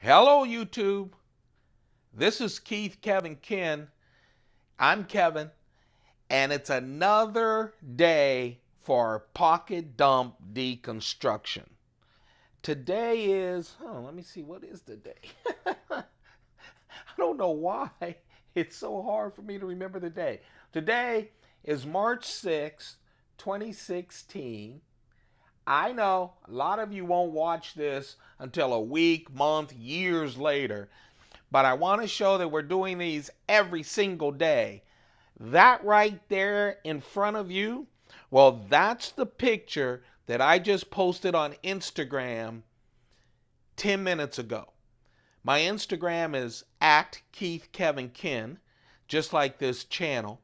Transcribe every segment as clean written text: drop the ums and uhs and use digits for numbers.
Hello, YouTube. This is Keith, Kevin, Ken. I'm Kevin, and it's another day for pocket dump deconstruction. Today is, let me see, what is the day? I don't know why it's so hard for me to remember the day. Today is March 6th, 2016. I know a lot of you won't watch this until a week, month, years later, but I want to show that we're doing these every single day. That right there in front of you, well, that's the picture that I just posted on Instagram 10 minutes ago. My Instagram is at Keith Kevin Ken, just like this channel.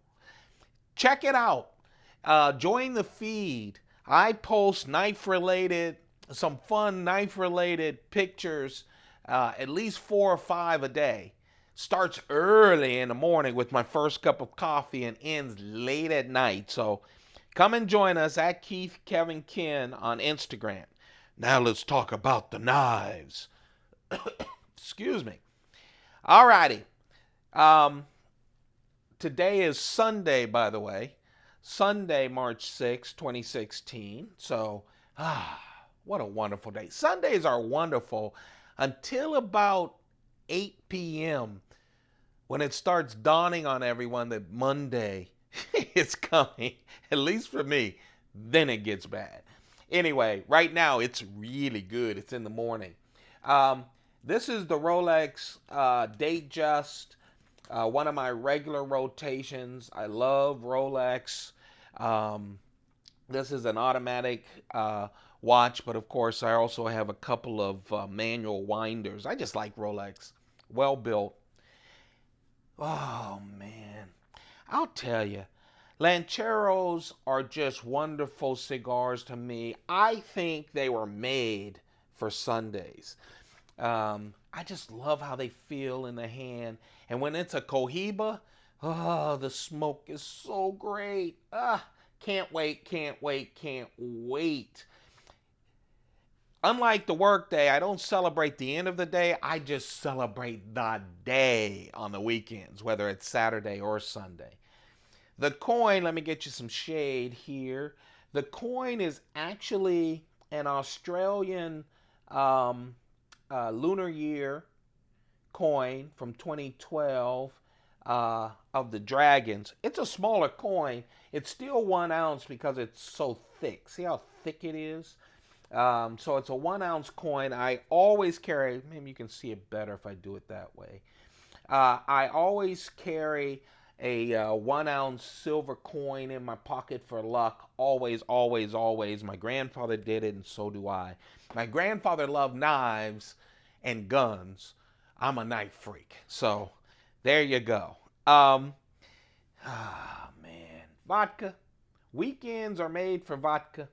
Check it out. Join the feed. I post some fun knife-related pictures, at least 4 or 5 a day. Starts early in the morning with my first cup of coffee and ends late at night. So come and join us at Keith Kevin Ken on Instagram. Now let's talk about the knives. Excuse me. Alrighty. Today is Sunday, by the way. Sunday, March 6th, 2016. So, what a wonderful day. Sundays are wonderful until about 8 p.m. when it starts dawning on everyone that Monday is coming, at least for me. Then it gets bad. Anyway, right now it's really good. It's in the morning. This is the Rolex Datejust. One of my regular rotations. I love Rolex. This is an automatic watch, but of course I also have a couple of manual winders. I just like Rolex. Well built. Oh man, I'll tell you, Lanceros are just wonderful cigars to me. I think they were made for Sundays. I just love how they feel in the hand. And when it's a Cohiba, oh, the smoke is so great. Can't wait, can't wait, can't wait. Unlike the workday, I don't celebrate the end of the day. I just celebrate the day on the weekends, whether it's Saturday or Sunday. The coin, let me get you some shade here. The coin is actually an Australian lunar year coin from 2012 of the dragons. It's a smaller coin. It's still 1 ounce because it's so thick. See how thick it is? So it's a 1 ounce coin. I always carry, maybe you can see it better if I do it that way. I always carry a 1 ounce silver coin in my pocket for luck. Always, always, always. My grandfather did it, and so do I. My grandfather loved knives and guns. I'm a knife freak. So there you go. Man. Vodka. Weekends are made for vodka.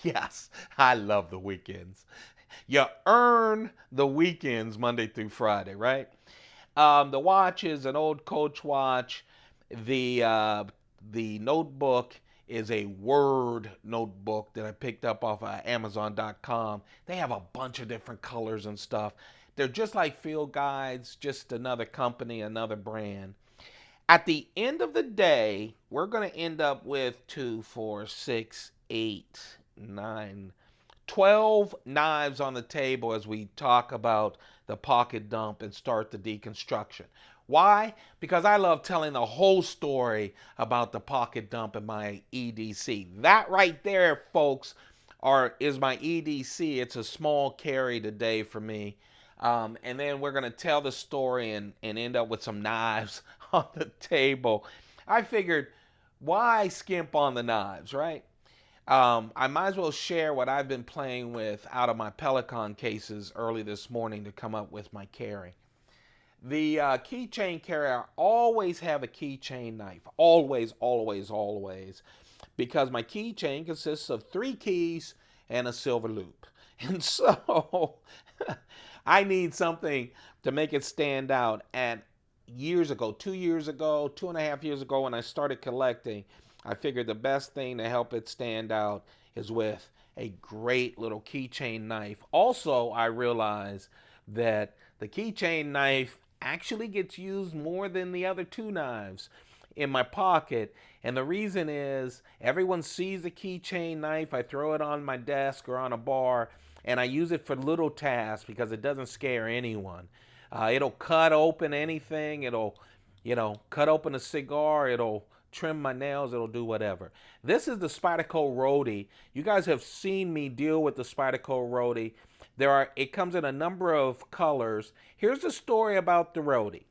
Yes, I love the weekends. You earn the weekends Monday through Friday, right? The watch is an old Coach watch. The notebook is a Word notebook that I picked up off of Amazon.com. They have a bunch of different colors and stuff. They're just like field guides, just another company, another brand. At the end of the day, we're going to end up with 2, 4, 6, 8, 9, 12 knives on the table as we talk about the pocket dump and start the deconstruction. Why? Because I love telling the whole story about the pocket dump and my EDC. That right there, folks, is my EDC. It's a small carry today for me. And then we're going to tell the story and end up with some knives on the table. I figured, why skimp on the knives, right? I might as well share what I've been playing with out of my Pelican cases early this morning to come up with my carry. The keychain carrier, I always have a keychain knife. Always, always, always. Because my keychain consists of 3 keys and a silver loop. And so I need something to make it stand out. And years ago, 2 years ago, 2.5 years ago, when I started collecting, I figured the best thing to help it stand out is with a great little keychain knife. Also, I realized that the keychain knife actually gets used more than the other two knives in my pocket. And the reason is everyone sees the keychain knife. I throw it on my desk or on a bar, and I use it for little tasks because it doesn't scare anyone. It'll cut open anything. It'll, cut open a cigar. It'll trim my nails. It'll do whatever. This is the Spyderco Roadie. You guys have seen me deal with the Spyderco Roadie. It comes in a number of colors. Here's the story about the Roadie.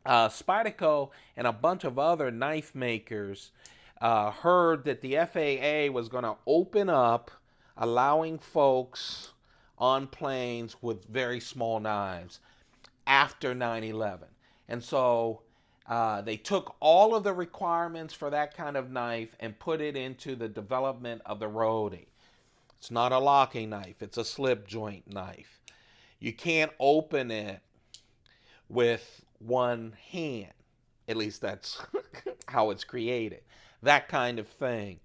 Spyderco and a bunch of other knife makers heard that the FAA was going to open up, allowing folks on planes with very small knives after 9/11. And so they took all of the requirements for that kind of knife and put it into the development of the Roadie. It's not a locking knife. It's a slip joint knife. You can't open it with one hand. At least that's how it's created. That kind of thing.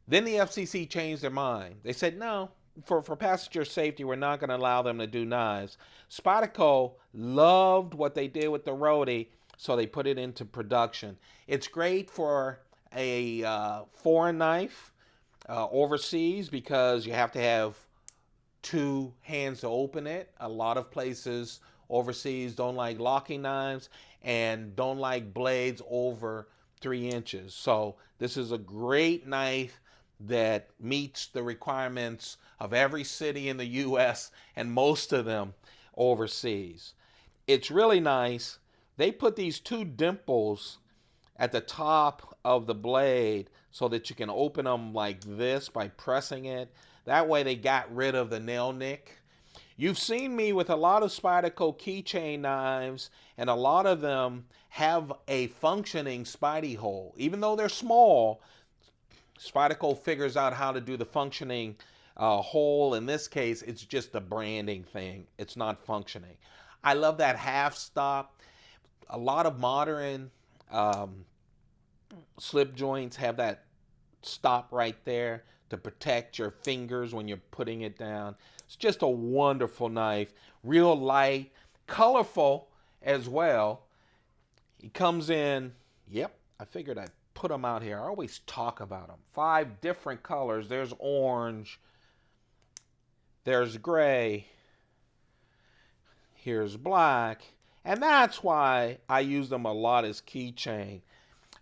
Then the FCC changed their mind. They said, no, for passenger safety, we're not going to allow them to do knives. Spyderco loved what they did with the Roadie, so they put it into production. It's great for a foreign knife overseas because you have to have two hands to open it. A lot of places overseas don't like locking knives and don't like blades over 3 inches. So this is a great knife that meets the requirements of every city in the U.S. and most of them overseas. It's really nice. They put these two dimples at the top of the blade so that you can open them like this by pressing it. That way they got rid of the nail nick. You've seen me with a lot of Spyderco keychain knives, and a lot of them have a functioning Spidey hole. Even though they're small, Spyderco figures out how to do the functioning hole. In this case, it's just a branding thing. It's not functioning. I love that half stop. A lot of modern slip joints have that stop right there to protect your fingers when you're putting it down. It's just a wonderful knife. Real light, colorful as well. It comes in, I figured I'd put them out here. I always talk about them. 5 different colors. There's orange. There's gray. Here's black. And that's why I use them a lot as keychain.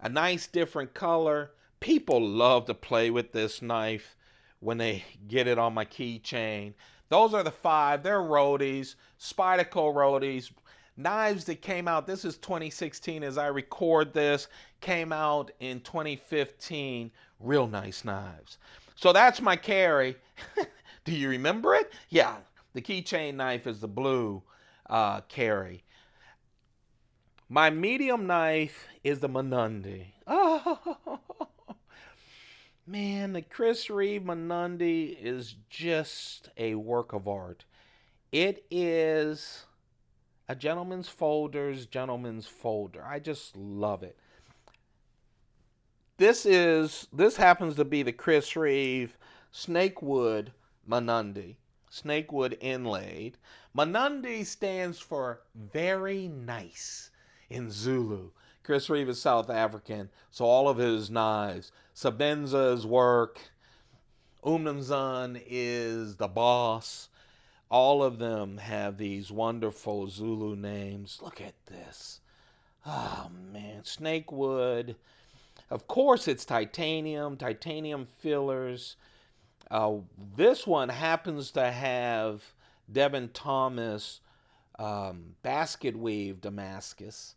A nice different color. People love to play with this knife when they get it on my keychain. Those are the 5. They're Roadies, Spyderco Roadies. Knives that came out, this is 2016 as I record this, came out in 2015. Real nice knives. So that's my carry. Do you remember it? Yeah, the keychain knife is the blue carry. My medium knife is the Mandi. Oh, man, the Chris Reeve Mandi is just a work of art. It is a gentleman's folder's gentleman's folder. I just love it. This happens to be the Chris Reeve Snakewood Mandi. Snakewood inlaid. Mandi stands for very nice in Zulu. Chris Reeve is South African, so all of his knives. Sabenza's work. Umnumzan is the boss. All of them have these wonderful Zulu names. Look at this. Oh, man. Snakewood. Of course, it's titanium fillers. This one happens to have Devin Thomas basket weave Damascus.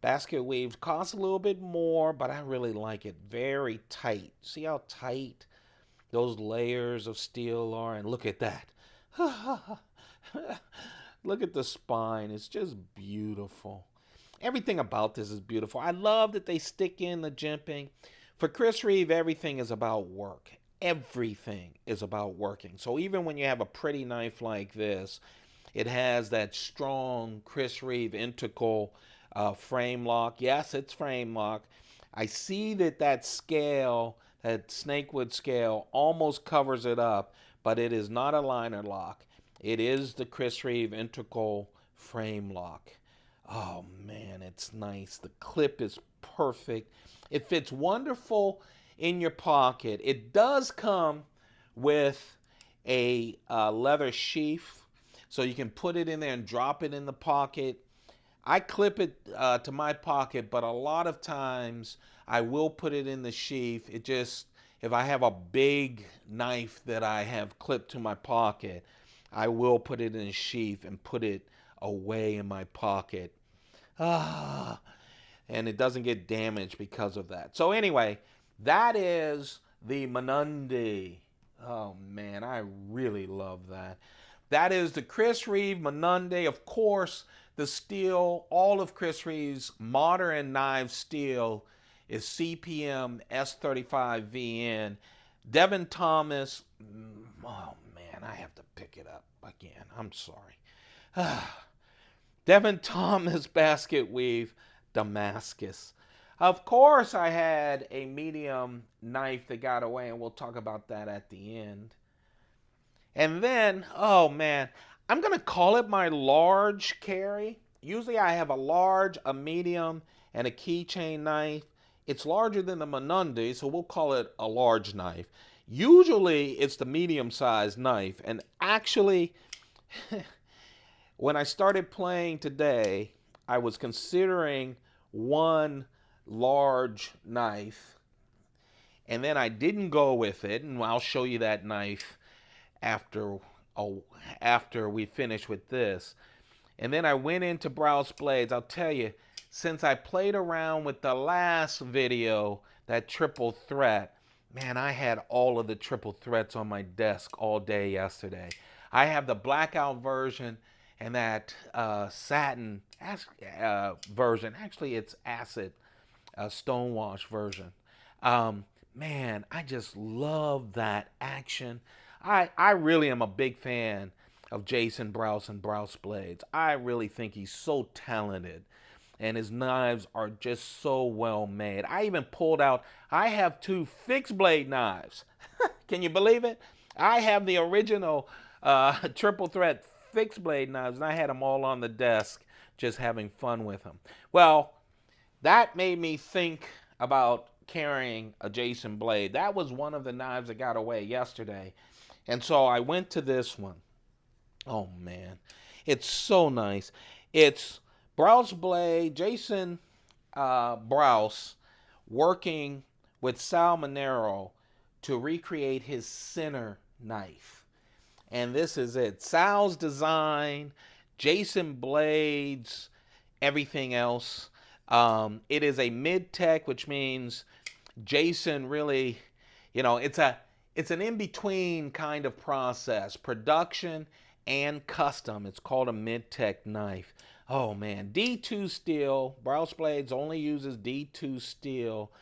Basket weaves cost a little bit more, but I really like it. Very tight. See how tight those layers of steel are? And look at that. Look at the spine. It's just beautiful. Everything about this is beautiful. I love that they stick in the jimping. For Chris Reeve, everything is about work. Everything is about working. So even when you have a pretty knife like this, it has that strong Chris Reeve integral frame lock. Yes, it's frame lock. I see that scale That snakewood scale almost covers it up, but it is not a liner lock. It is the Chris Reeve integral frame lock. Oh man, it's nice. The clip is perfect. It fits wonderful in your pocket. It does come with a leather sheath, so you can put it in there and drop it in the pocket. I clip it to my pocket, but a lot of times I will put it in the sheath. It just, if I have a big knife that I have clipped to my pocket, I will put it in a sheath and put it away in my pocket. And it doesn't get damaged because of that. So anyway, that is the Mandi. Oh man, I really love that. That is the Chris Reeve Mandi. Of course, the steel, all of Chris Reeve's modern knife steel is CPM S35VN. Devin Thomas, oh man, I have to pick it up again. I'm sorry. Devin Thomas basket weave Damascus. Of course, I had a medium knife that got away, and we'll talk about that at the end. And then, oh man, I'm going to call it my large carry. Usually I have a large, a medium, and a keychain knife. It's larger than the Mandi, so we'll call it a large knife. Usually it's the medium-sized knife, and actually, when I started playing today, I was considering one large knife, and then I didn't go with it, and I'll show you that knife after we finish with this. And then I went into Brous blades. I'll tell you, since I played around with the last video, that triple threat, man, I had all of the triple threats on my desk all day yesterday. I have the blackout version and that satin version. Actually, it's acid stonewash version. Man, I just love that action. I really am a big fan of Jason Brous and Brous blades. I really think he's so talented, and his knives are just so well made. I even pulled out, I have 2 fixed blade knives. Can you believe it? I have the original triple threat fixed blade knives, and I had them all on the desk just having fun with them. Well, that made me think about carrying a Jason blade. That was one of the knives that got away yesterday. And so I went to this one. Oh man, it's so nice. It's Brous blade, Jason Brous working with Sal Monero to recreate his center knife. And this is it. Sal's design, Jason blades, everything else. It is a mid-tech, which means Jason really, it's an in-between kind of process, production and custom. It's called a mid-tech knife. Oh man, D2 steel. Brous blades only uses D2 steel.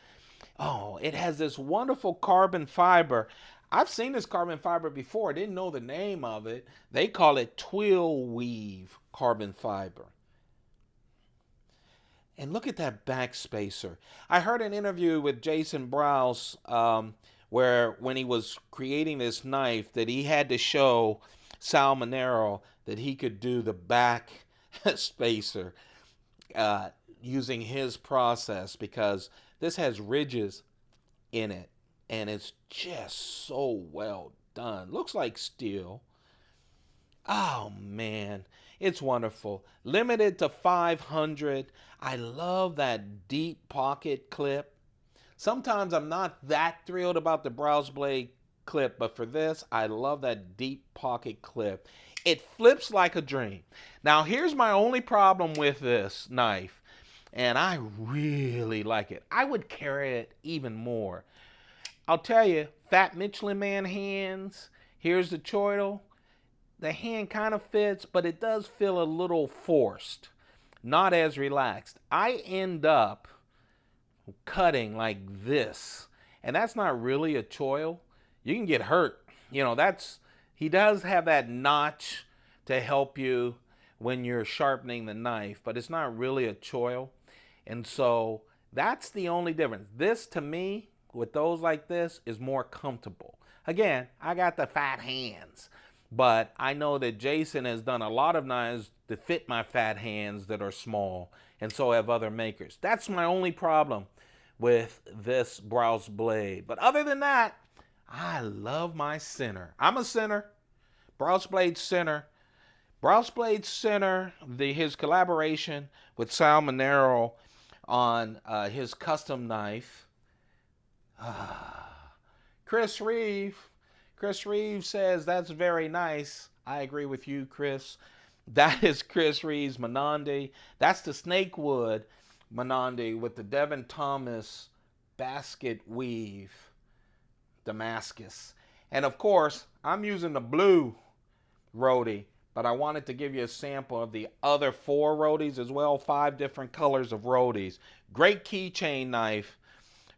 Oh, it has this wonderful carbon fiber. I've seen this carbon fiber before. I didn't know the name of it. They call it twill weave carbon fiber. And look at that back spacer. I heard an interview with Jason Brous where when he was creating this knife that he had to show Sal Monero that he could do the back spacer using his process, because this has ridges in it and it's just so well done. Looks like steel. Oh man, it's wonderful. Limited to 500. I love that deep pocket clip. Sometimes I'm not that thrilled about the Brous blade clip, but for this, I love that deep pocket clip. It flips like a dream. Now, here's my only problem with this knife, and I really like it. I would carry it even more. I'll tell you, Fat Michelin Man hands, here's the choidal. The hand kind of fits, but it does feel a little forced, not as relaxed. I end up cutting like this, and that's not really a choil. You can get hurt. He does have that notch to help you when you're sharpening the knife, but it's not really a choil. And so that's the only difference. This to me with those like this is more comfortable. Again, I got the fat hands, but I know that Jason has done a lot of knives to fit my fat hands that are small, and so have other makers. That's my only problem with this Brous blade. But other than that, I love my center. I'm a center. Brous blade center. Brous blade center, his collaboration with Sal Monero on his custom knife. Chris Reeve. Chris Reeve says, that's very nice. I agree with you, Chris. That is Chris Reeve's Mandi. That's the Snakewood Mandi with the Devin Thomas basket weave Damascus. And of course, I'm using the blue Rhodey, but I wanted to give you a sample of the other 4 Rhodeys as well, 5 different colors of Rhodeys. Great keychain knife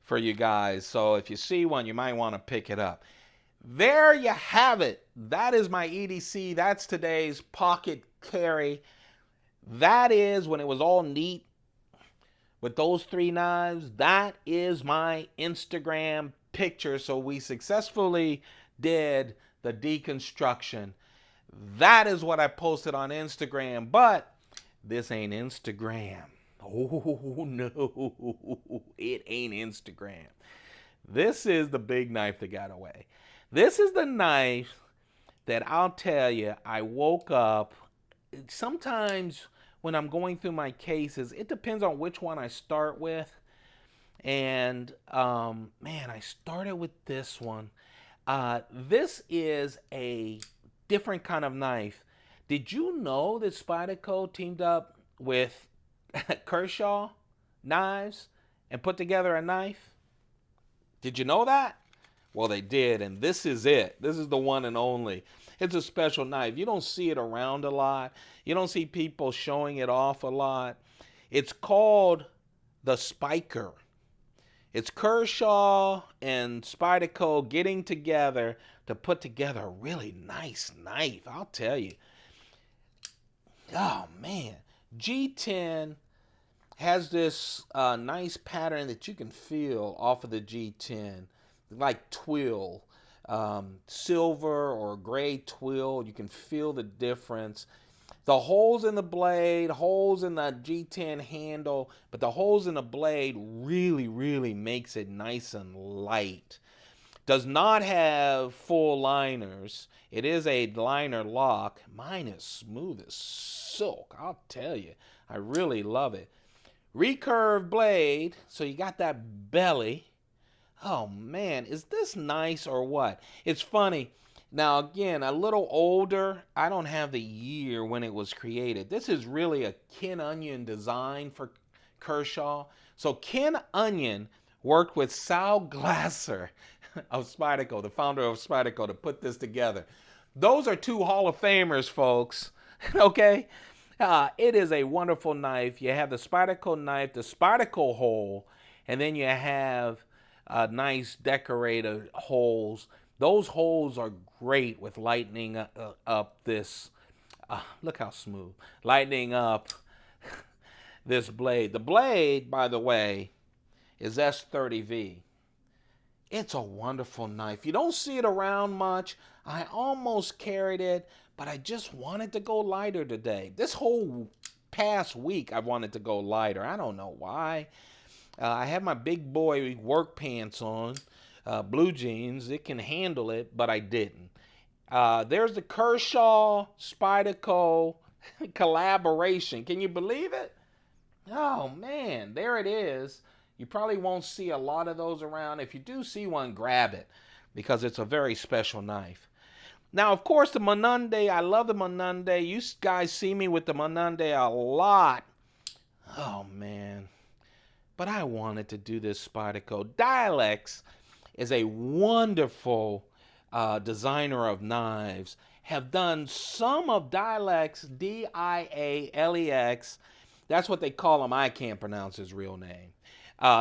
for you guys. So if you see one, you might want to pick it up. There you have it. That is my EDC. That's today's pocket carry. That is when it was all neat with those 3 knives. That is my Instagram picture. So we successfully did the deconstruction. That is what I posted on Instagram, but this ain't Instagram. Oh no, it ain't Instagram. This is the big knife that got away. This is the knife that I'll tell you, I woke up. Sometimes when I'm going through my cases, it depends on which one I start with. And man, I started with this one. This is a different kind of knife. Did you know that Spyderco teamed up with Kershaw knives and put together a knife? Did you know that? Well, they did, and this is it. This is the one and only. It's a special knife. You don't see it around a lot. You don't see people showing it off a lot. It's called the Spyker. It's Kershaw and Spyderco getting together to put together a really nice knife. I'll tell you. Oh, man. G10 has this nice pattern that you can feel off of the G10. Like twill. Silver or gray twill. You can feel the difference. The holes in the blade, holes in the G10 handle, but the holes in the blade really makes it nice and light. Does not have full liners. It is a liner lock. Mine is smooth as silk, I'll tell you. I really love it. Recurve blade, so you got that belly. Oh man, is this nice or what? It's funny. Now again, a little older. I don't have the year when it was created. This is really a Ken Onion design for Kershaw. So Ken Onion worked with Sal Glasser of Spyderco, the founder of Spyderco, to put this together. Those are 2 Hall of Famers, folks. Okay? It is a wonderful knife. You have the Spyderco knife, the Spyderco hole, and then you have nice decorated holes. Those holes are great with lightening up this. Look how smooth. Lightening up this blade. The blade, by the way, is S30V. It's a wonderful knife. You don't see it around much. I almost carried it, but I just wanted to go lighter today. This whole past week, I wanted to go lighter. I don't know why. I have my big boy work pants on, blue jeans. It can handle it, but I didn't. There's the Kershaw Spyderco collaboration. Can you believe it? Oh, man, there it is. You probably won't see a lot of those around. If you do see one, grab it because it's a very special knife. Now, of course, the Mandi. I love the Mandi. You guys see me with the Mandi a lot. Oh, man. But I wanted to do this Spyderco. Dialex is a wonderful designer of knives. Have done some of Dialex, D-I-A-L-E-X. That's what they call him. I can't pronounce his real name.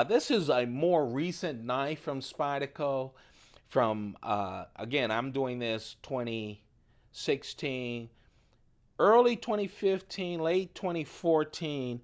This is a more recent knife from Spyderco. From, again, I'm doing this 2016, early 2015, late 2014.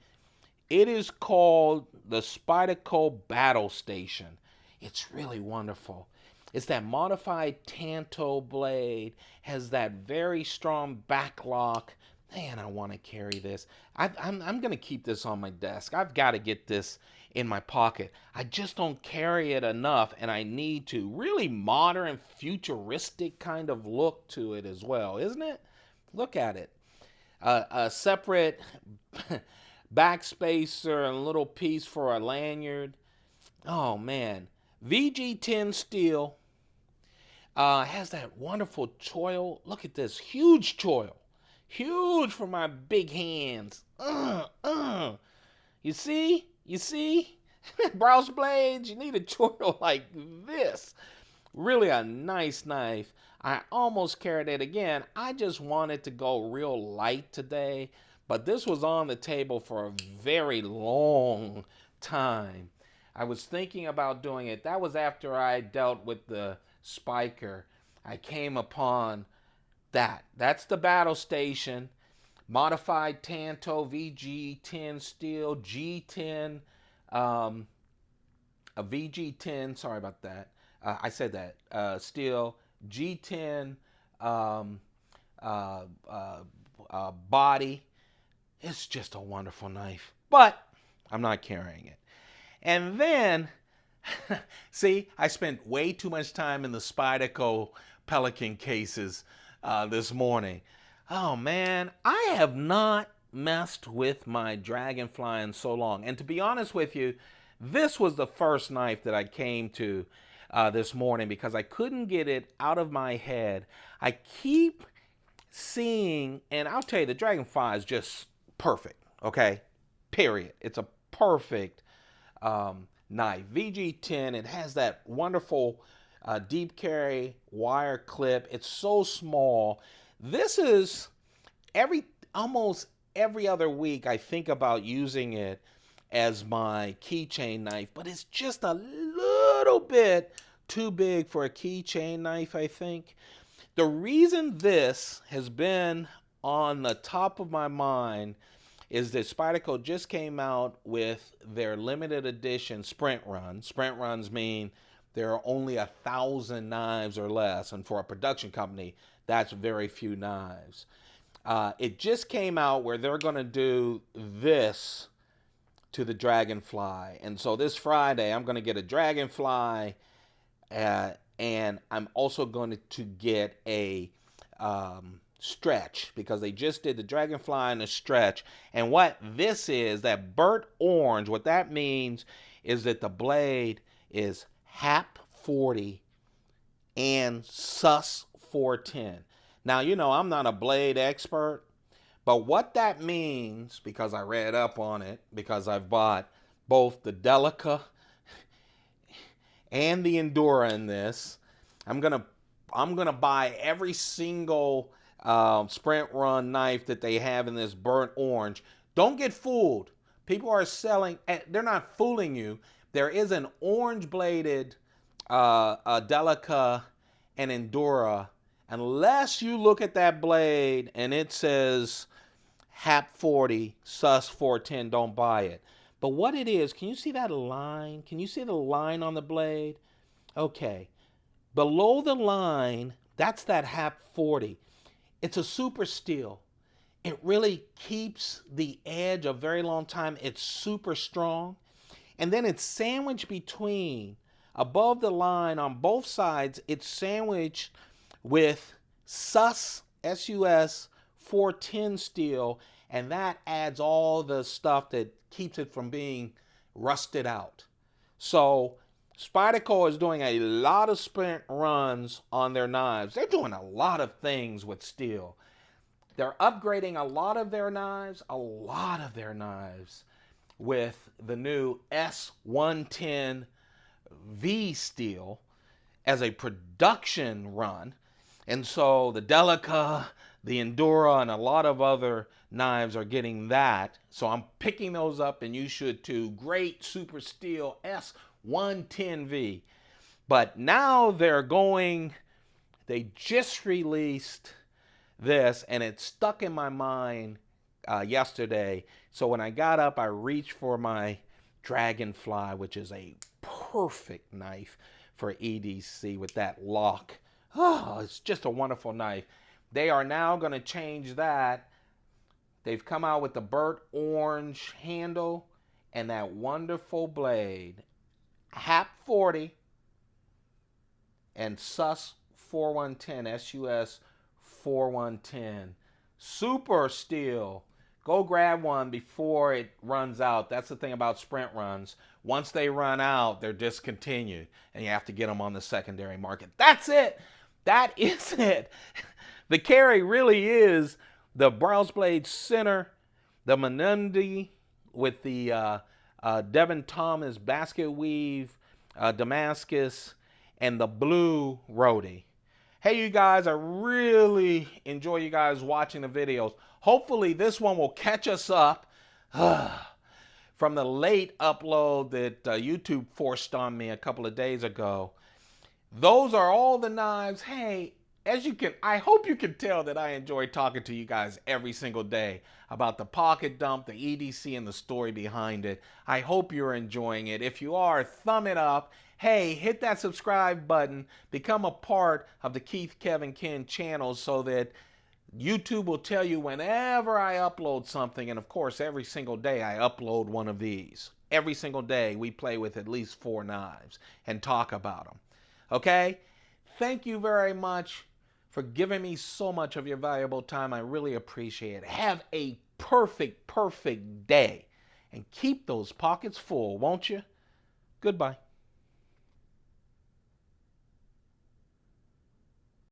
It is called the Spyderco Battle Station. It's really wonderful. It's that modified Tanto blade, has that very strong back lock. Man, I want to carry this. I'm going to keep this on my desk. I've got to get this in my pocket. I just don't carry it enough, and I need to. Really modern, futuristic kind of look to it as well, isn't it? Look at it. A separate backspacer and a little piece for a lanyard. Oh, man. VG10 steel. Has that wonderful choil. Look at this. Huge choil. Huge for my big hands. You see? You see? Brous blades, you need a choil like this. Really a nice knife. I almost carried it again. I just wanted to go real light today, but this was on the table for a very long time. I was thinking about doing it. That was after I dealt with the Spyker. I came upon that. That's the battle station. Modified Tanto VG10 steel, G10, a VG10, sorry about that. I said that. Steel, G10 body. It's just a wonderful knife. But I'm not carrying it. And then, see, I spent way too much time in the Spyderco Pelican cases this morning. Oh man, I have not messed with my Dragonfly in so long. And to be honest with you, this was the first knife that I came to this morning because I couldn't get it out of my head. I keep seeing, and I'll tell you, the Dragonfly is just perfect, okay? Period. It's a perfect knife. VG10, it has that wonderful deep carry wire clip. It's so small. This is almost every other week I think about using it as my keychain knife, but it's just a little bit too big for a keychain knife, I think. The reason this has been on the top of my mind is that Spyderco just came out with their limited edition sprint runs. Sprint runs mean there are only 1,000 knives or less, and for a production company, that's very few knives. It just came out where they're going to do this to the Dragonfly. And so this Friday, I'm going to get a Dragonfly, and I'm also going to get a stretch, because they just did the Dragonfly and the stretch. And what this is, that burnt orange, what that means is that the blade is HAP 40 and SUS 410. Now, you know, I'm not a blade expert, but what that means, because I read up on it, because I've bought both the Delica and the Endura in this, I'm gonna buy every single sprint run knife that they have in this burnt orange. Don't get fooled. People are selling, they're not fooling you. There is an orange bladed Delica and Endura. Unless you look at that blade and it says HAP 40, SUS 410, don't buy it. But what it is, can you see that line? Can you see the line on the blade? Okay. Below the line, that's that HAP 40. It's a super steel. It really keeps the edge a very long time. It's super strong. And then it's sandwiched between, above the line on both sides, it's sandwiched with SUS, S-U-S 410 steel, and that adds all the stuff that keeps it from being rusted out. So Spyderco is doing a lot of sprint runs on their knives. They're doing a lot of things with steel. They're upgrading a lot of their knives, with the new S110V steel as a production run. And so the Delica, the Endura, and a lot of other knives are getting that. So I'm picking those up, and you should too. Great super steel S110V. But now they just released this, and it stuck in my mind yesterday. So when I got up, I reached for my Dragonfly, which is a perfect knife for EDC with that lock. Oh, it's just a wonderful knife. They are now going to change that. They've come out with the burnt orange handle and that wonderful blade. HAP 40 and SUS 4110, SUS 4110. Super steel. Go grab one before it runs out. That's the thing about sprint runs. Once they run out, they're discontinued, and you have to get them on the secondary market. That's it. That is it. The carry really is the Brous Blade Center, the Mandi with the Devin Thomas basket weave, Damascus, and the blue Rhodey. Hey, you guys, I really enjoy you guys watching the videos. Hopefully this one will catch us up from the late upload that YouTube forced on me a couple of days ago. Those are all the knives. Hey, I hope you can tell that I enjoy talking to you guys every single day about the pocket dump, the EDC, and the story behind it. I hope you're enjoying it. If you are, thumb it up. Hey, hit that subscribe button. Become a part of the Keith Kevin Ken channel so that YouTube will tell you whenever I upload something. And of course, every single day I upload one of these. Every single day we play with at least 4 knives and talk about them. Okay? Thank you very much for giving me so much of your valuable time. I really appreciate it. Have a perfect day. And keep those pockets full, won't you? Goodbye.